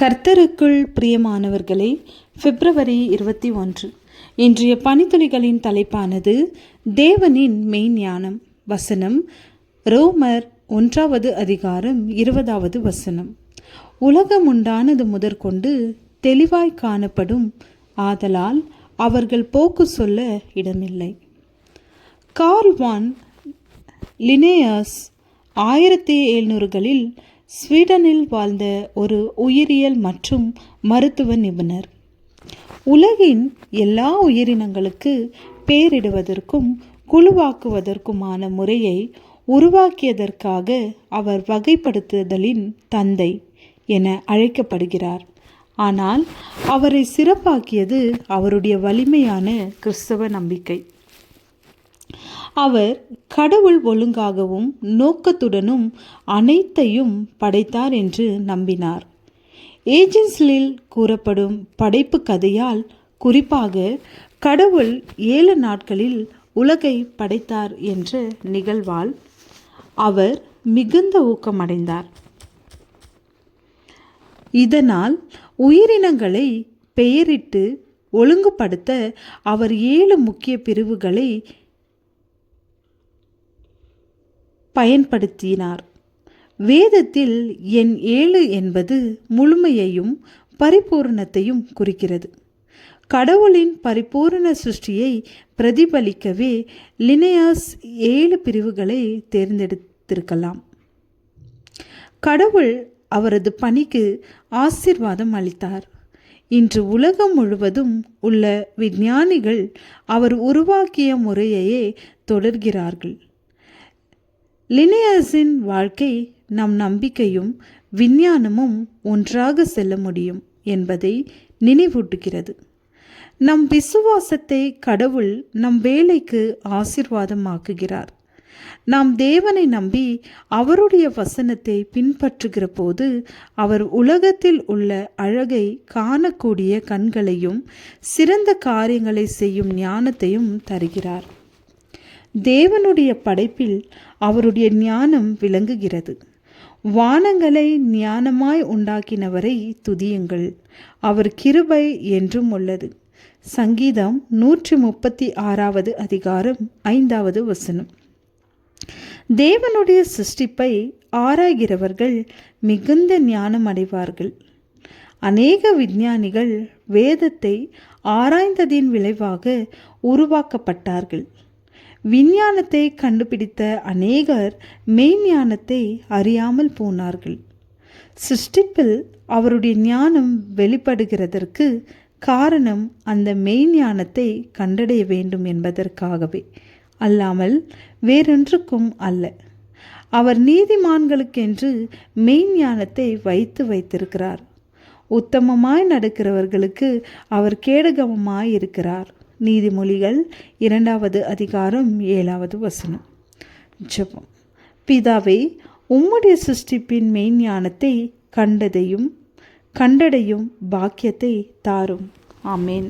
கர்த்தருக்குள் பிரியமானவர்களே, பிப்ரவரி 21 இன்றைய பனித்துளிகளின் தலைப்பானது தேவனின் மெய்ஞானம். வசனம் ரோமர் 1 அதிகாரம் 20 வசனம். உலகம் உண்டானது முதற்கொண்டு தெளிவாய் காணப்படும், ஆதலால் அவர்கள் போக்கு சொல்ல இடமில்லை. கார்ல் வான் லினேயஸ் 1700களில் ஸ்வீடனில் வாழ்ந்த ஒரு உயிரியல் மற்றும் மருத்துவ நிபுணர். உலகின் எல்லா உயிரினங்களுக்கு பெயரிடுவதற்கும் குழுவாக்குவதற்குமான முறையை உருவாக்கியதற்காக அவர் வகைப்படுத்துதலின் தந்தை என அழைக்கப்படுகிறார். ஆனால் அவரை சிறப்பாக்கியது அவருடைய வலிமையான கிறிஸ்தவ நம்பிக்கை. அவர் கடவுள் ஒழுங்காகவும் நோக்கத்துடனும் அனைத்தையும் படைத்தார் என்று நம்பினார். ஏஜென்ஸ்லில் கூறப்படும் படைப்பு கதையால், குறிப்பாக கடவுள் 7 நாட்களில் உலகை படைத்தார் என்ற நிகழ்வால் அவர் மிகுந்த ஊக்கமடைந்தார். இதனால் உயிரினங்களை பெயரிட்டு ஒழுங்குபடுத்த அவர் 7 முக்கிய பிரிவுகளை பயன்படுத்தினார். வேதத்தில் எண் 7 என்பது முழுமையையும் பரிபூரணத்தையும் குறிக்கிறது. கடவுளின் பரிபூரண சிருஷ்டியை பிரதிபலிக்கவே லினேயஸ் 7 பிரிவுகளை தேர்ந்தெடுத்திருக்கலாம். கடவுள் அவரது பணிக்கு ஆசீர்வாதம் அளித்தார். இன்று உலகம் முழுவதும் உள்ள விஞ்ஞானிகள் அவர் உருவாக்கிய முறையையே தொடர்கிறார்கள். லினேயஸின் வாழ்க்கை நம் நம்பிக்கையும் விஞ்ஞானமும் ஒன்றாக செல்ல முடியும் என்பதை நினைவூட்டுகிறது. நம் விசுவாசத்தை கடவுள் நம் வேலைக்கு ஆசீர்வாதமாக்குகிறார். நாம் தேவனை நம்பி அவருடைய வசனத்தை பின்பற்றுகிற போது அவர் உலகத்தில் உள்ள அழகை காணக்கூடிய கண்களையும் சிறந்த காரியங்களை செய்யும் ஞானத்தையும் தருகிறார். தேவனுடைய படைப்பில் அவருடைய ஞானம் விளங்குகிறது. வானங்களை ஞானமாய் உண்டாக்கினவரை துதியுங்கள், அவர் கிருபை என்றும் உள்ளது. சங்கீதம் 136 அதிகாரம் 5 வசனம். தேவனுடைய சிருஷ்டிப்பை ஆராய்கிறவர்கள் மிகுந்த ஞானம் அடைவார்கள். அநேக விஞ்ஞானிகள் வேதத்தை ஆராய்ந்ததின் விளைவாக உருவாக்கப்பட்டார்கள். விஞ்ஞானத்தை கண்டுபிடித்த அநேகர் மெய்ஞானத்தை அறியாமல் போனார்கள். சிருஷ்டிப்பில் அவருடைய ஞானம் வெளிப்படுகிறதற்கு காரணம் அந்த மெய்ஞானத்தை கண்டடைய வேண்டும் என்பதற்காகவே அல்லாமல் வேறொன்றுக்கும் அல்ல. அவர் நீதிமான்களுக்கென்று மெய்ஞானத்தை வைத்திருக்கிறார். உத்தமமாய் நடக்கிறவர்களுக்கு அவர் கேடகமாய் இருக்கிறார். நீதிமொழிகள் 2 அதிகாரம் 7 வசனம். ஜெபம். பிதாவே, உம்முடைய சிருஷ்டிப்பின் மெய்ஞானத்தை கண்டடையும் பாக்கியத்தை தாரும். ஆமேன்.